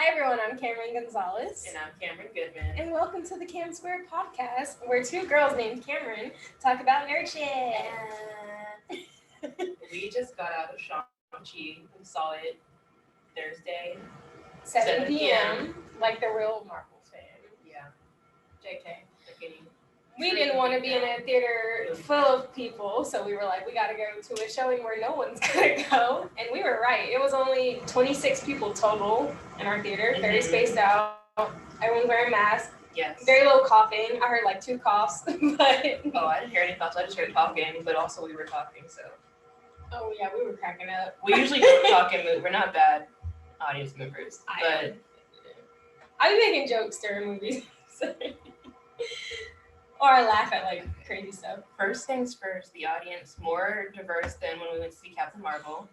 Hi everyone, I'm Cameron Gonzalez. And I'm Cameron Goodman. And welcome to the Cam Square podcast, where two girls named Cameron talk about nerd shit. We just got out of Shang-Chi. We saw it Thursday. 7 p.m. Like the real Marvel fan. Yeah. JK. Okay. We didn't want to be in a theater full of people, so we were like, we got to go to a showing where no one's going to go. And we were right. It was only 26 people total in our theater, very spaced out. Everyone's wearing masks. Yes. Very low coughing. I heard like 2 coughs, but... Oh, I didn't hear any coughs. I just heard talking, but also we were talking, so... Oh, yeah, we were cracking up. We usually don't talk and move. We're not bad audience members, but... I'm making jokes during movies. Or I laugh at like crazy stuff. First things first, the audience more diverse than when we went to see Captain Marvel.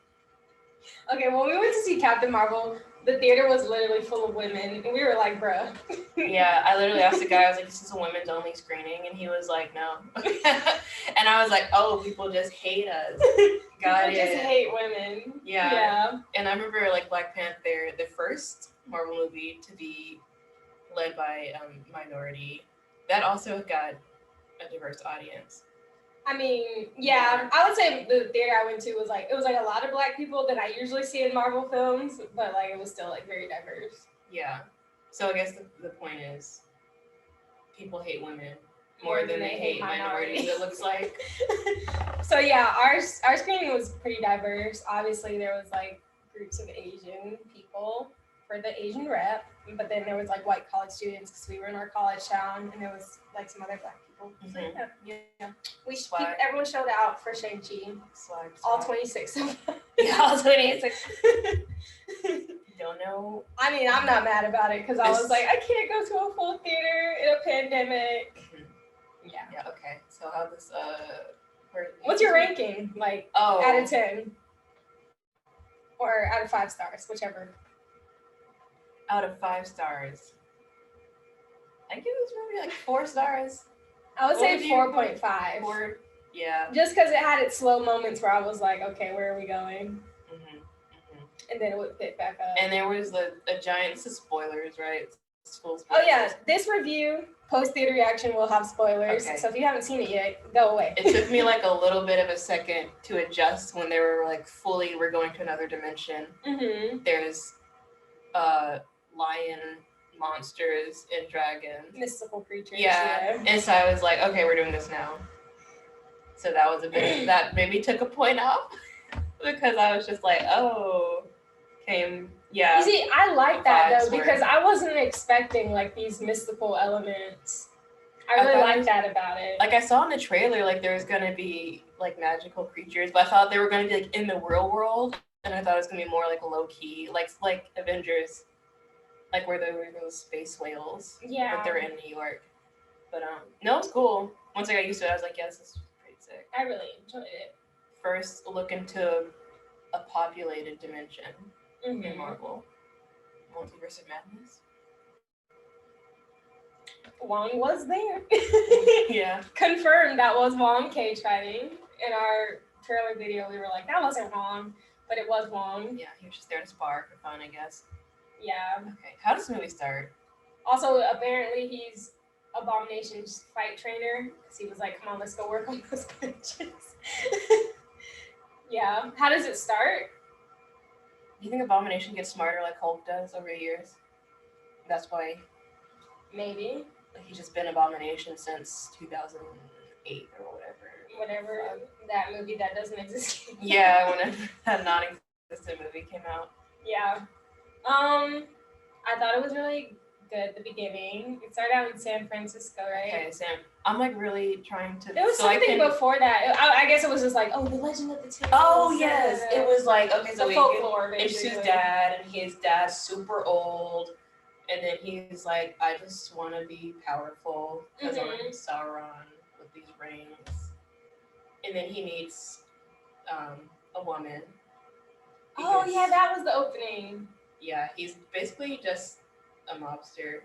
Okay, when we went to see Captain Marvel, the theater was literally full of women, and we were like, bruh. Yeah, I literally asked the guy, I was like, this is a women's only screening, and he was like, no. And I was like, oh, people just hate us. Got people just hate women. Yeah. And I remember like Black Panther, the first Marvel movie to be led by minority. That also got a diverse audience. I mean, yeah, I would say the theater I went to was like, it was like a lot of Black people that I usually see in Marvel films, but like it was still like very diverse. Yeah. So I guess the point is, people hate women more than they hate minorities, it looks like. So yeah, our screening was pretty diverse. Obviously there was like groups of Asian people for the Asian rep, but then there was like white college students because we were in our college town, and there was like some other Black people. Mm-hmm. So, yeah. Everyone showed out for Shang-Chi. Swag. All 26 of them. Yeah, all 26. Don't know. I mean, I'm not mad about it because I was like, I can't go to a full theater in a pandemic. Mm-hmm. Yeah. Okay. So how this what's your ranking? Like out of 10 or out of 5 stars, whichever. Out of 5 stars. I give this movie like 4 stars. I would say 4.5. 4, yeah. Just because it had its slow moments where I was like, okay, where are we going? And then it would pick back up. And there was a giant, this is spoilers, right? Spoilers. Oh yeah, this review, post-theater reaction will have spoilers. Okay. So if you haven't seen it yet, go away. It took me like a little bit of a second to adjust when they were like we're going to another dimension. Mm-hmm. There's lion monsters and dragons. Mystical creatures. Yeah. And so I was like, okay, we're doing this now. So that was a bit, that maybe took a point off because I was just like, yeah. You see, I like that though because I wasn't expecting like these mystical elements. I really like that about it. Like I saw in the trailer, like there was gonna be like magical creatures, but I thought they were gonna be like in the real world, and I thought it was gonna be more like low key, like Avengers. Like where there were those space whales. Yeah. But they're in New York. But no, it's cool. Once I got used to it, I was like, yes, this is pretty sick. I really enjoyed it. First look into a populated dimension in Marvel. Multiverse of Madness. Wong was there. Yeah. Confirmed that was Wong cage fighting. In our trailer video, we were like, that wasn't Wong, but it was Wong. Yeah, he was just there to spar for fun, I guess. Yeah. Okay. How does the movie start? Also, apparently he's Abomination's fight trainer because he was like, "Come on, let's go work on those punches." Yeah. How does it start? Do you think Abomination gets smarter like Hulk does over the years? That's why. Maybe. Like he's just been Abomination since 2008 or whatever. Whatever that movie that doesn't exist. Yeah, whenever that non-existent movie came out. Yeah. I thought it was really good at the beginning. It started out in San Francisco, right? Okay, Sam. I'm like really trying to. There was something before that. I guess it was just like, the Legend of the Ten. Oh yes, it was like so the folklore. It's his dad, and his dad's super old, and then he's like, I just want to be powerful because I'm Sauron with these rings, and then he meets a woman. Oh yeah, that was the opening. Yeah, he's basically just a mobster.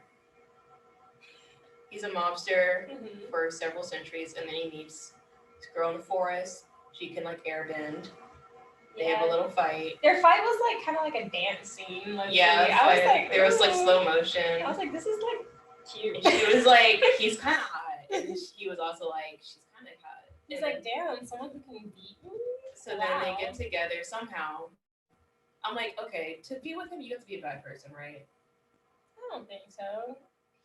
He's a mobster for several centuries, and then he meets this girl in the forest. She can like airbend. They have a little fight. Their fight was like kind of like a dance scene. Yeah, I was like, there was like slow motion. I was like, this is like cute. And she was like, he's kind of hot, and he was also like, she's kind of hot. He's like, damn, someone who can beat me. So then they get together somehow. I'm like, okay, to be with him, you have to be a bad person, right? I don't think so.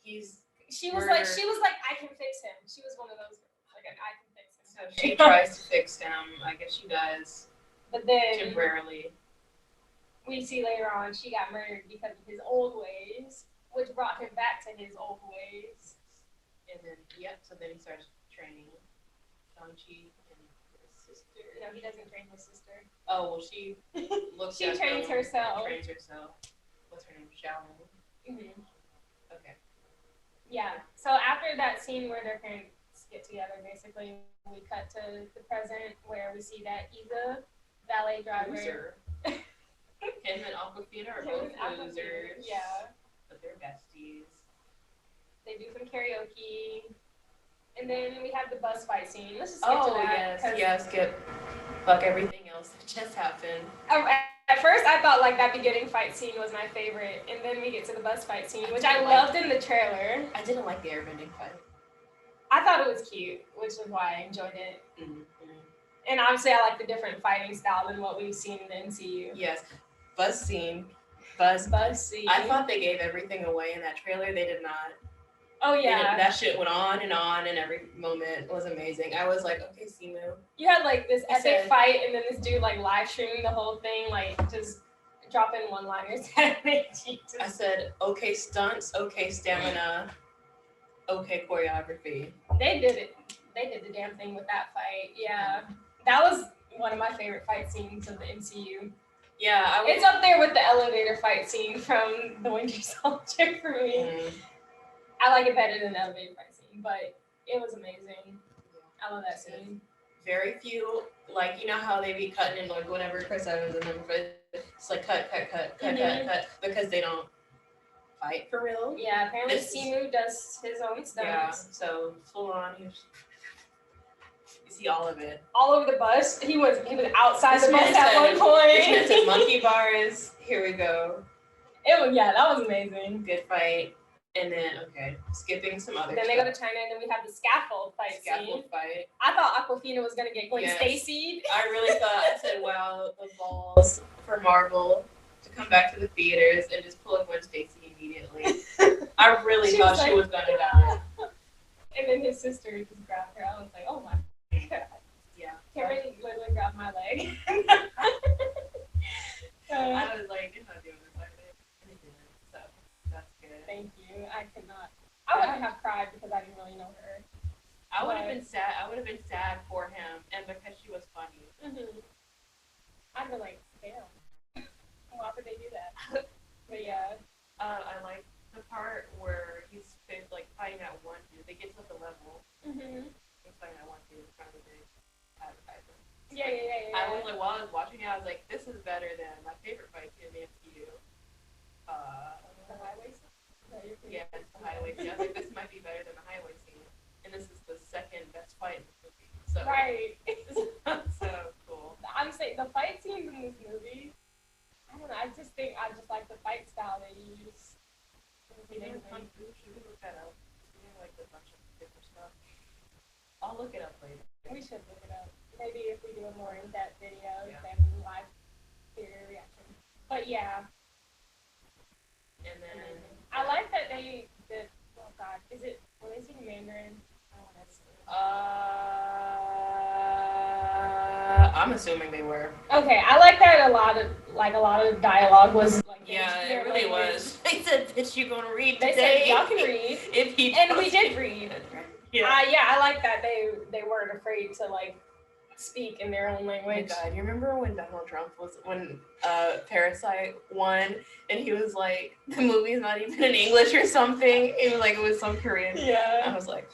She was like, I can fix him. She was one of those girls, like, I can fix him. So she tries to fix him. I guess she does. But then temporarily, we see later on she got murdered because of his old ways, which brought him back to his old ways. And then so then he starts training Shang-Chi and his sister. No, he doesn't train his sister. Oh well, she looks. She trains herself. Trains herself. What's her name? Shaolin. Mhm. Okay. Yeah. So after that scene where their parents get together, basically, we cut to the present where we see that Eva, valet driver. Him and Aquafina are both losers. Yeah. But they're besties. They do some karaoke. And then we have the bus fight scene. Let's just get to that. Yes. Fuck everything else that just happened. At first, I thought like that beginning fight scene was my favorite, and then we get to the bus fight scene, which I loved in the trailer. I didn't like the airbending fight. I thought it was cute, which is why I enjoyed it. Mm-hmm. And obviously, I like the different fighting style than what we've seen in the MCU. Yes, bus scene. Bus scene. I thought they gave everything away in that trailer. They did not. Oh yeah. That shit went on, and every moment was amazing. I was like, okay, Simu. You had like this epic fight, and then this dude like live streaming the whole thing, like just dropping one-liners that made you just... I said, okay, stunts, okay, stamina, okay, choreography. They did it. They did the damn thing with that fight. Yeah, that was one of my favorite fight scenes of the MCU. Yeah, it's up there with the elevator fight scene from The Winter Soldier for me. Mm. I like it better than the elevator fight scene, but it was amazing. I love that scene. Very few, like, you know how they be cutting in, like, whenever Chris Evans and them, it's like cut, because they don't fight for real. Yeah, apparently Simu does his own stunts. Yeah, so full on, you see all of it. All over the bus. He was outside the bus at one point. Said monkey bars. Here we go. That was amazing. Good fight. And then, skipping some other Then they go to China, and then we have the scaffold fight scene. I thought Aquafina was going to get Gwen Stacy. I really thought, I said, wow, the balls for Marvel to come back to the theaters and just pull a Gwen Stacy immediately. I really thought she was going to die. And then his sister just grabbed her. I was like, oh my God. Yeah. Karen literally grabbed my leg. I was like, you're not doing this like that. So, that's good. Thank you. I could not. I wouldn't have cried because I didn't really know her. I would have been sad. I would have been sad for him, and because she was funny. Mm-hmm. I'd be like, damn. Why would they do that? But yeah. I like the part where he's like fighting at one dude. They get to the level. Mm-hmm. He's fighting at one dude in front of the advertisement. Yeah. I was like, while I was watching it, I was like, this is better than my favorite fight in the MCU. The highway scene? Yeah, it's the highway scene. I was like, this might be better than the highway scene. And this is the second best fight in the movie. So, right. So cool. I'm saying the fight scenes in this movie, I don't know, I just like the fight style they use. Should we look that up? We have like a bunch of different stuff. I'll look it up later. We should look it up. Maybe if we do a more in-depth video than live theater reaction. But yeah. And then I like that they did. Oh God, were they speaking Mandarin? I don't want to. I'm assuming they were. Okay, I like that a lot of dialogue was like. Yeah, it really was. They said, "Bitch, you gonna read today?" They said, "Y'all can read." And we did read. Yeah. I like that they weren't afraid to like speak in their own language. Oh my God, you remember when Donald Trump when Parasite won, and he was like, the movie's not even in English or something. It was some Korean. Yeah. I was like.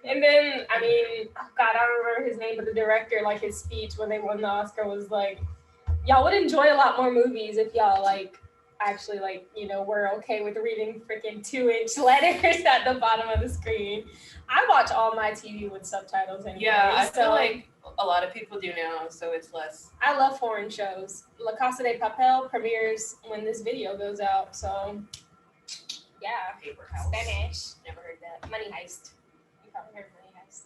And then, I mean, God, I don't remember his name, but the director, like, his speech when they won the Oscar was like, y'all would enjoy a lot more movies if y'all, like, actually like, we're okay with reading freaking 2-inch letters at the bottom of the screen. I watch all my TV with subtitles anyway. Yeah, I feel like a lot of people do now, so it's less. I love foreign shows. La Casa de Papel premieres when this video goes out, so yeah. Paper House. Spanish. Never heard that. Money Heist. You probably heard Money Heist.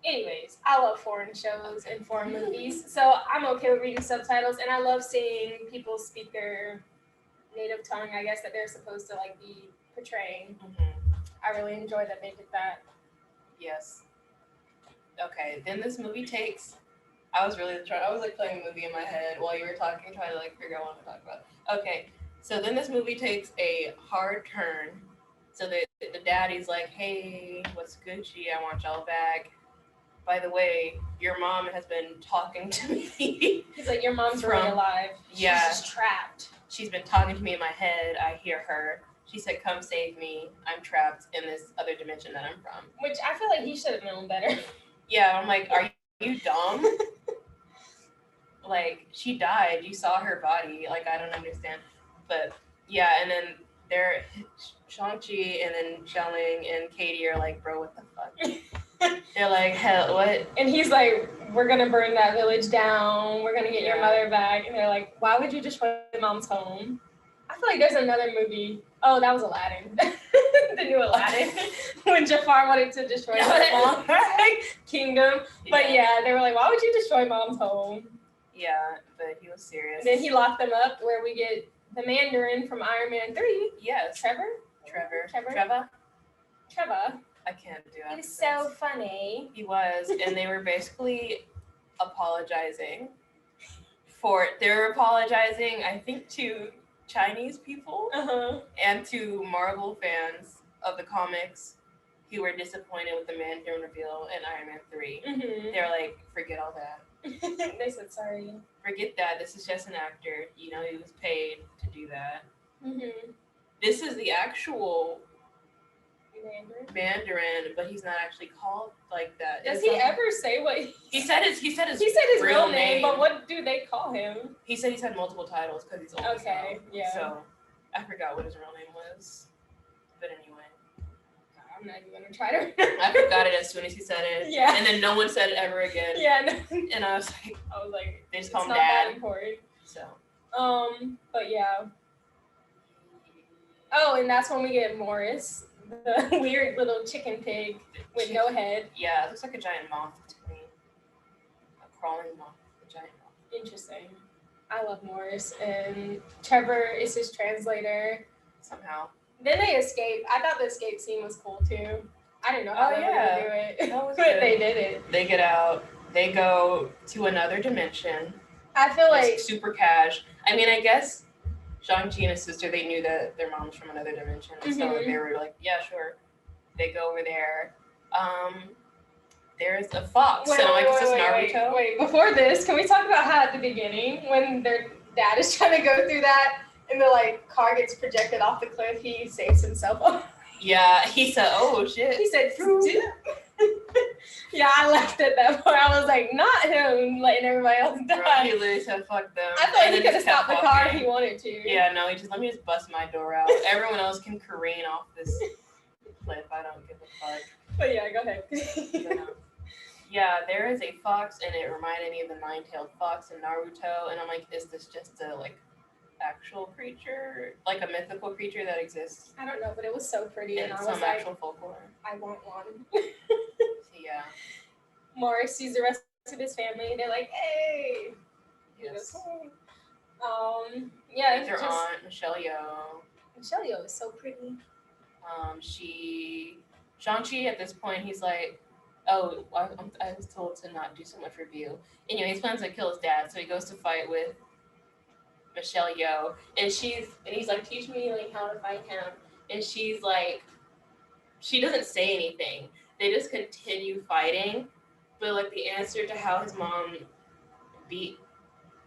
Anyways, I love foreign shows and foreign movies, so I'm okay with reading subtitles, and I love seeing people speak their native tongue, I guess, that they're supposed to like be portraying. I really enjoy that they did that. Yes. Okay, then this movie takes. I was like playing a movie in my head while you were talking, trying to like figure out what to talk about. Okay, so then this movie takes a hard turn. So the daddy's like, hey, what's Gucci? I want y'all back. By the way, your mom has been talking to me. He's like, your mom's really alive. Yeah. She's just trapped. She's been talking to me in my head. I hear her. She said, come save me. I'm trapped in this other dimension that I'm from. Which I feel like he should have known better. Yeah, I'm like, are you dumb? Like, she died. You saw her body. Like, I don't understand. But, yeah, and then Shang-Chi and then Xiaoling and Katie are like, bro, what the fuck? They're like, hell, what? And he's like, we're going to burn that village down. We're going to get your mother back. And they're like, why would you destroy mom's home? I feel like there's another movie. Oh, that was Aladdin. The new Aladdin. When Jafar wanted to destroy his mom's kingdom. But yeah, they were like, why would you destroy mom's home? Yeah, but he was serious. And then he locked them up where we get the Mandarin from Iron Man 3. Yes. Trevor. I can't do it. He was so funny. He was, and they were basically apologizing I think, to Chinese people and to Marvel fans of the comics who were disappointed with the Mandarin reveal in Iron Man 3. They're like, forget all that. They said sorry. Forget that. This is just an actor. He was paid to do that. This is the actual Mandarin, but he's not actually called like that. Does he ever say what he said? His real name, but what do they call him? He said he's had multiple titles because he's old. Okay, yeah. So I forgot what his real name was, but anyway. I'm not even gonna try to. I forgot it as soon as he said it. Yeah. And then no one said it ever again. Yeah. No. And I was like, they just call him Dad. That important. So. But yeah. Oh, and that's when we get Morris, the weird little chicken pig with no head. Yeah, it looks like a giant moth to me. A crawling moth, a giant moth. Interesting. I love Morris, and Trevor is his translator. Somehow. Then they escape. I thought the escape scene was cool too. I didn't know how they were gonna do it, but they did it. They get out. They go to another dimension. I feel like super cash. I mean, I guess Shang-Chi and his sister, they knew that their mom's from another dimension, so they were like, yeah, sure. They go over there. There's a fox. Is this Naruto? Wait, before this, can we talk about how at the beginning, when their dad is trying to go through that, and the car gets projected off the cliff, he saves himself. Yeah, he said, oh shit. He said, yeah, I laughed at that part. I was like, not him letting everybody else die. He literally said, fuck them. I thought he could have stopped the car if he wanted to. Yeah, no, let me just bust my door out. Everyone else can careen off this cliff. I don't give a fuck. But yeah, go ahead. Yeah, there is a fox, and it reminded me of the nine-tailed fox in Naruto, and I'm like, is this just a, actual creature, like a mythical creature that exists? I don't know, but it was so pretty, and I was some actual folklore. I want one. Yeah. Morris sees the rest of his family. They're like, "Hey." Yes. Yeah. Their aunt Michelle Yeoh. Michelle Yeoh is so pretty. Shang-Chi at this point, he's like, "Oh, I was told to not do so much review." Anyway, he plans to kill his dad, so he goes to fight with Michelle Yeoh, and he's like, teach me how to fight him, and she's like, she doesn't say anything. They just continue fighting, but the answer to how his mom beat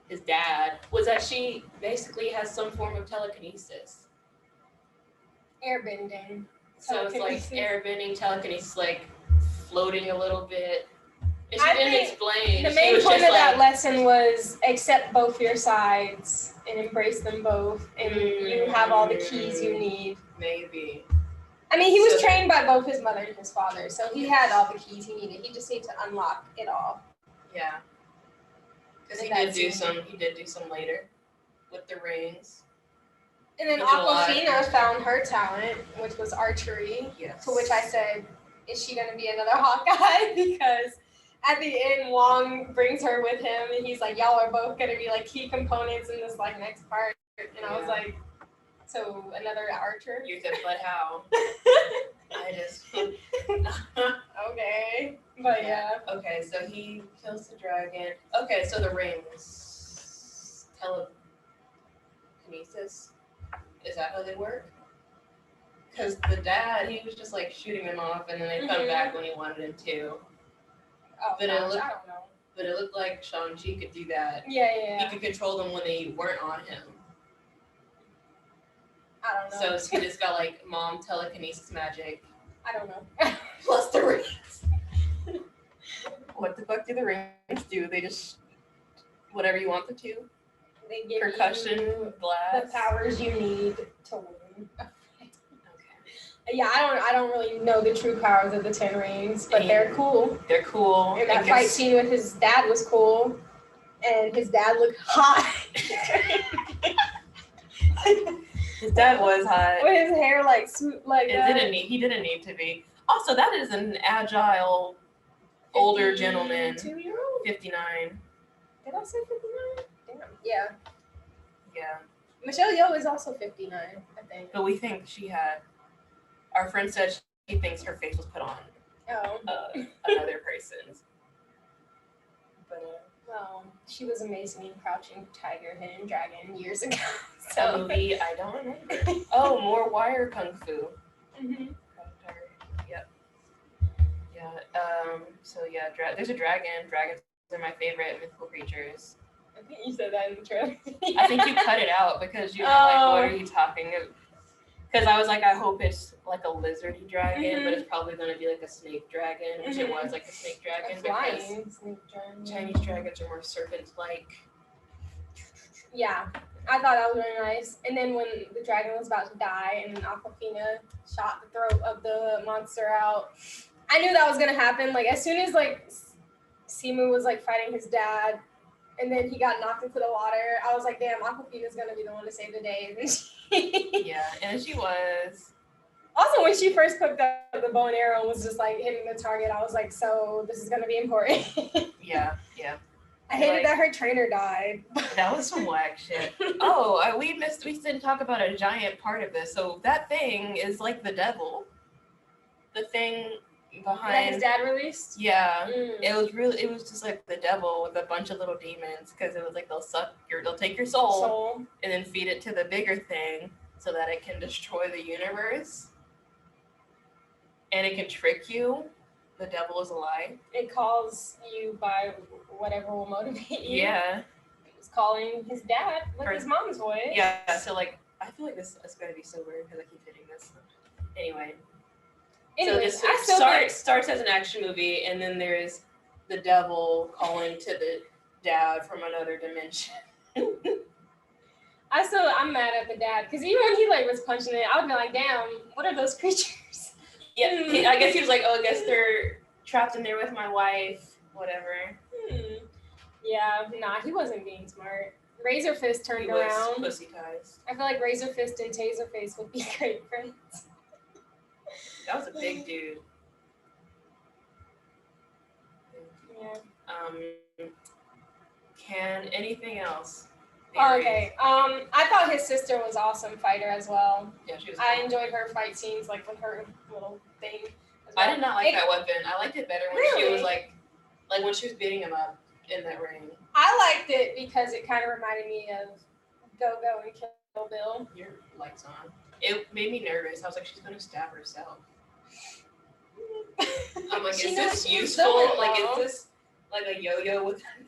his dad was that she basically has some form of telekinesis. Airbending. So it's airbending, telekinesis, floating a little bit, And she didn't explain. The She main was point just of that like, lesson was accept both your sides and embrace them both, and you have all the keys you need. Maybe. I mean, he was trained by both his mother and his father, so he had all the keys he needed. He just needed to unlock it all. Yeah. Because he did do some later with the rings. And then Aquafina found her talent, which was archery. Yes. To which I said, is she going to be another Hawkeye? Because at the end, Wong brings her with him, and he's like, y'all are both going to be like key components in this like next part. And I was like, so another archer? You said, but how? I just... Okay. But yeah. Okay, so he kills the dragon. Okay, so the rings. Telekinesis. Is that how they work? Because the dad, he was just like shooting them off, and then they come back when he wanted them to. Oh, but I don't know. But it looked like Shang-Chi could do that. Yeah. He could control them when they weren't on him. I don't know. So he just got like mom telekinesis magic. I don't know. Plus the rings. What the fuck do the rings do? They just whatever you want them to. They give percussion, you blast. the powers you need to win. Okay. Yeah, I don't really know the true powers of the 10 rings, but they're cool. They're cool. And that fight scene with his dad was cool, and his dad looked hot. His dad was hot. With his hair like swoop like that. He didn't need to be. Also, that is an agile older gentleman. 52-year-old? 59. Did I say 59? Damn. Yeah. Yeah. Michelle Yeoh is also 59, I think. But we think she had. Our friend said she thinks her face was put on another person's. But well, she was amazing in Crouching Tiger, Hidden Dragon years ago. So movie I don't remember. Oh, more wire kung fu. Mm-hmm. Yep. Yeah. So yeah, there's a dragon. Dragons are my favorite mythical creatures. I think you said that in the trailer. I think you cut it out because you were like, "What are you talking about?" Because I was like, I hope it's like a lizardy dragon, but it's probably going to be like a snake dragon, which it was like a snake dragon. A flying snake dragon. Chinese dragons are more serpent-like. Yeah, I thought that was really nice. And then when the dragon was about to die and Aquafina shot the throat of the monster out, I knew that was going to happen. Like, as soon as, like, Simu was, like, fighting his dad, and then he got knocked into the water, I was like, damn, Aquafina's going to be the one to save the day. Yeah, and she was. Also, when she first picked up the bow and arrow and was just, like, hitting the target, I was like, so this is going to be important. Yeah. I hated that her trainer died. That was some whack shit. Oh, we didn't talk about a giant part of this. So that thing is like the devil. The thing behind that his dad released? Yeah. It was just like the devil with a bunch of little demons, because it was like they'll take your soul and then feed it to the bigger thing so that it can destroy the universe. And it can trick you. The devil is a lie. It calls you by whatever will motivate you. Yeah. He's calling his dad with his mom's voice. Yeah, so like, I feel like this is going to be so weird because I keep hitting this. Anyway, so this starts as an action movie, and then there's the devil calling to the dad from another dimension. I'm mad at the dad, because even when he like was punching it, I would be like, damn, what are those creatures? Yeah, I guess he was like, oh, I guess they're trapped in there with my wife, whatever. Yeah, nah, he wasn't being smart. Razor Fist turned around. Pussy ties. I feel like Razor Fist and Taserface would be great friends. That was a big dude. Yeah. Can anything else? Okay. I thought his sister was awesome fighter as well. Yeah, she was. I enjoyed her fight scenes, like with her little thing. I did not like that weapon. I liked it better when she was like when she was beating him up in that ring. I liked it because it kind of reminded me of Go Go and Kill Bill. Your lights on. It made me nervous. I was like, she's gonna stab herself. I'm like, is this useful? Like, is this like a yo-yo with her?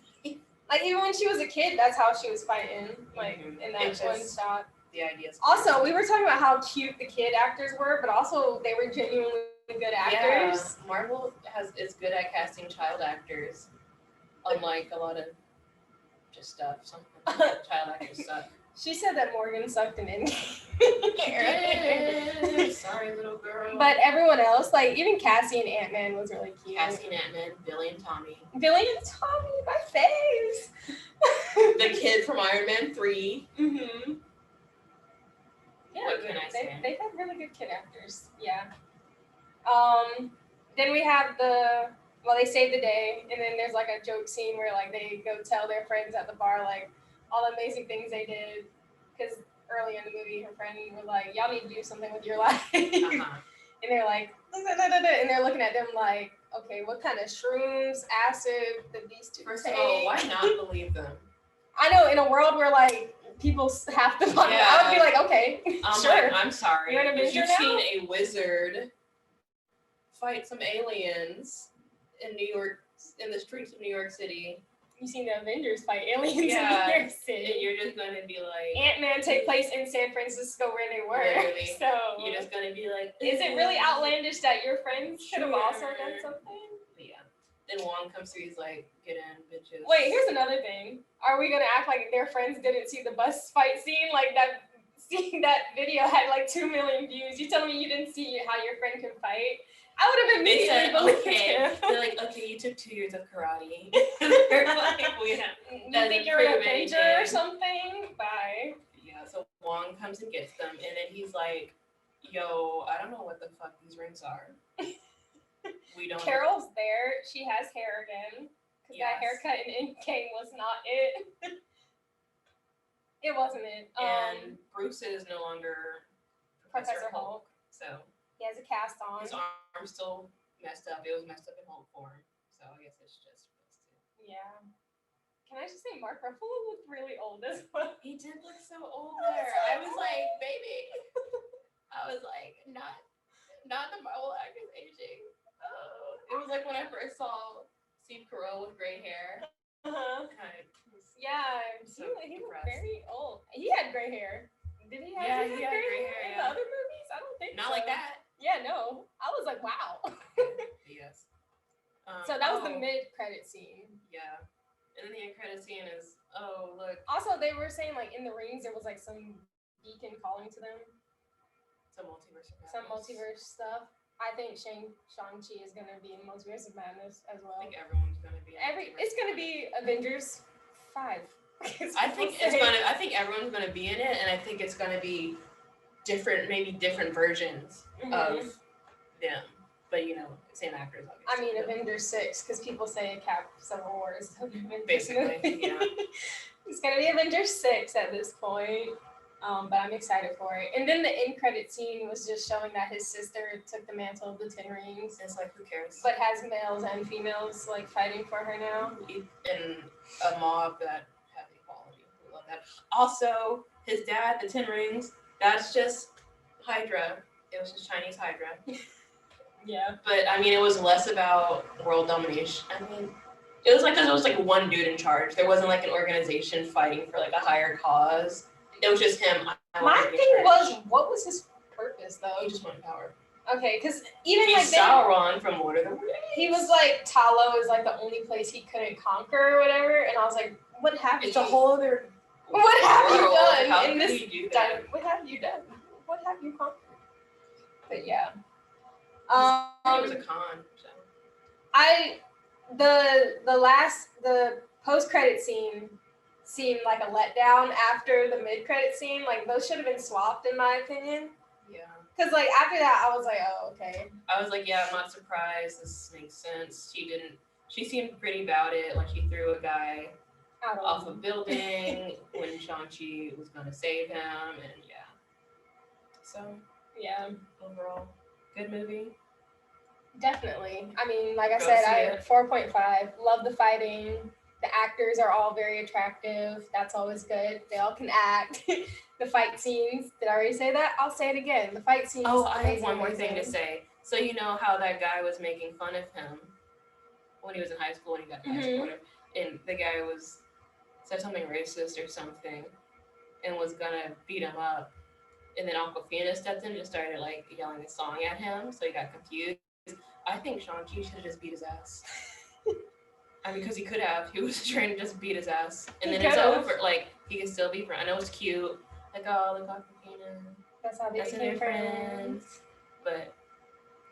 Like, even when she was a kid, that's how she was fighting, like, in that one shot. the ideas. Also, we were talking about how cute the kid actors were, but also they were genuinely good actors. Yeah, Marvel is good at casting child actors, unlike a lot of just stuff. Some child actors suck. She said that Morgan sucked in Endgame. Sorry, little girl. But everyone else, like even Cassie and Ant-Man was really cute. Cassie and Ant-Man, Billy and Tommy. Billy and Tommy, my faves. The kid from Iron Man 3. Mm-hmm. Yeah, What can I say? They've had really good kid actors. Yeah. Then we have they save the day, and then there's like a joke scene where like they go tell their friends at the bar like all the amazing things they did, because early in the movie her friend was like, y'all need to do something with your life. And they're like, and they're looking at them like, okay, what kind of shrooms, acid did these two First take? of all, why not believe them? I know, in a world where like people have to, I would be like, okay, sure. Like, I'm sorry. You're an Avenger You've now? seen a wizard fight some aliens in New York, in the streets of New York City. You've seen the Avengers fight aliens in New York City. And you're just gonna be like, Ant-Man take place in San Francisco where they were. Literally. So you're just gonna be like, is it really outlandish that your friends could have also done something? Yeah. Then Wong comes through, he's like, get in, bitches. Wait, here's another thing. Are we gonna act like their friends didn't see the bus fight scene? Like that video had like 2 million views. You telling me you didn't see how your friend can fight? I would have immediately believed him. They're like, okay, you took 2 years of karate. They're like, you think you're an Avenger or something? Bye. Yeah, so Wong comes and gets them, and then he's like, yo, I don't know what the fuck these rings are. We don't. Carol's there. She has hair again. Because that haircut in Endgame was not it. It wasn't it. And Bruce is no longer Professor Hulk. So he has a cast on. His arm's still messed up. It was messed up in Hulk form. So I guess it's just supposed to. Yeah. Can I just say Mark Ruffalo looked really old as well? He did look so old there. I was like, baby. I was like, not the Marvel actors aging. Oh. It was like when I first saw Steve Carell with gray hair. Yeah, he looked very old. He had gray hair. Did he have he had gray hair in the other movies? I don't think not like that. Yeah, no. I was like, wow. Yes. So that was the mid-credit scene. Yeah. And then the end credit scene is, oh, look. Also, they were saying, like, in the rings, there was, like, some beacon calling to them. Some multiverse stuff. I think Shang-Chi is going to be in Multiverse of Madness as well. I think everyone's going to be It's going to be Avengers 5. I think everyone's going to be in it, and I think it's going to be different versions of them. But, same actors, obviously. I mean, Avengers 6, because people say Cap Civil War is basically, yeah. It's going to be Avengers 6 at this point, but I'm excited for it. And then the end credit scene was just showing that his sister took the mantle of the 10 Rings. It's like, who cares? But has males and females, like, fighting for her now. And a mob that has equality. We love that. Also, his dad, the 10 Rings, that's just Hydra. It was just Chinese Hydra. Yeah. But I mean, it was less about world domination. I mean, it was like one dude in charge. There wasn't like an organization fighting for like a higher cause. It was just him. My thing was, what was his purpose though? He just wanted power. Okay, because even he's like Sauron from Lord of the Rings. He was like, Talo is like the only place he couldn't conquer or whatever, and I was like, what have you? It's a whole other. What have you done How in this? What have you done? What have you conquered? But yeah. It was a con. So. The post-credit scene seemed like a letdown after the mid-credit scene. Like those should have been swapped in my opinion. Yeah. Because like after that, I was like, oh, okay. I was like, yeah, I'm not surprised. This makes sense. She seemed pretty about it. Like she threw a guy off a building when Shang-Chi was going to save him. And yeah. So, yeah. Overall, good movie. Definitely. I mean, like I said, I 4.5. Love the fighting. The actors are all very attractive. That's always good. They all can act. The fight scenes. Did I already say that? I'll say it again. The fight scenes. Oh, I have one more thing to say. So you know how that guy was making fun of him when he was in high school, when he got to high school, and the guy said something racist or something, and was gonna beat him up. And then Aquafina stepped in and just started like yelling a song at him, so he got confused. I think Shang-Chi should have just beat his ass. I mean, because he could have. He was trying to just beat his ass, and then it's over. Like he can still be friends. I know it's cute. Like Aquafina. That's how they became friends. But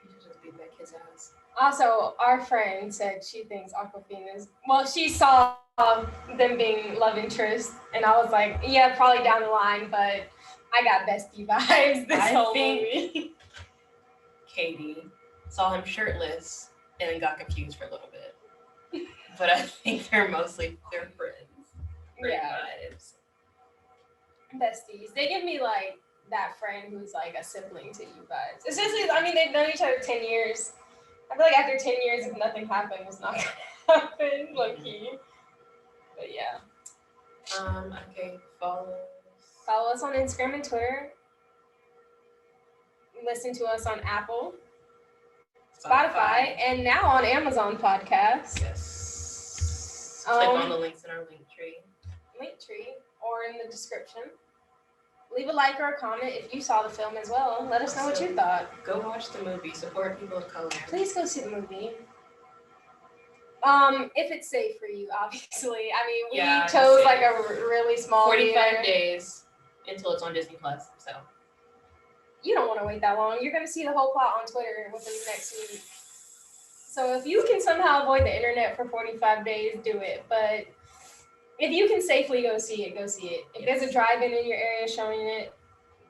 he should just beat that kid's ass. Also, our friend said she thinks Aquafina's. Well, she saw them being love interest, and I was like, yeah, probably down the line, but I got bestie vibes this whole movie. Katie saw him shirtless and then got confused for a little bit. But I think they're friends. Yeah. Vibes. Besties. They give me like that friend who's like a sibling to you guys. Especially, I mean, they've known each other 10 years. I feel like after 10 years, if nothing happened, it's not gonna happen, low key. But yeah. Okay, follow us on Instagram and Twitter. Listen to us on Apple, Spotify, and now on Amazon Podcasts. Yes. Click on the links in our link tree. Or in the description. Leave a like or a comment if you saw the film as well. Let us know what you thought. Go watch the movie. Support people of color. Please go see the movie. If it's safe for you, obviously. I mean, we chose like a really small 45 days until it's on Disney Plus. So you don't want to wait that long. You're going to see the whole plot on Twitter within the next week. So if you can somehow avoid the internet for 45 days, do it. But if you can safely go see it, go see it. If there's a drive-in in your area showing it,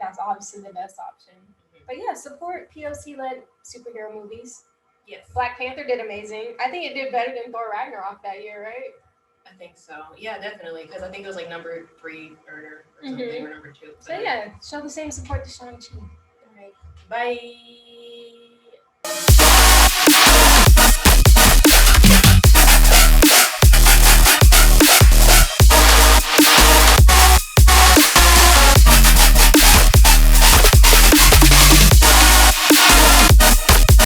that's obviously the best option. Mm-hmm. But yeah, support POC-led superhero movies. Yes. Black Panther did amazing. I think it did better than Thor Ragnarok that year, right? I think so. Yeah, definitely. Because I think it was like number 3 or something, or number 2. So yeah, show the same support to Shang-Chi. All right. Bye.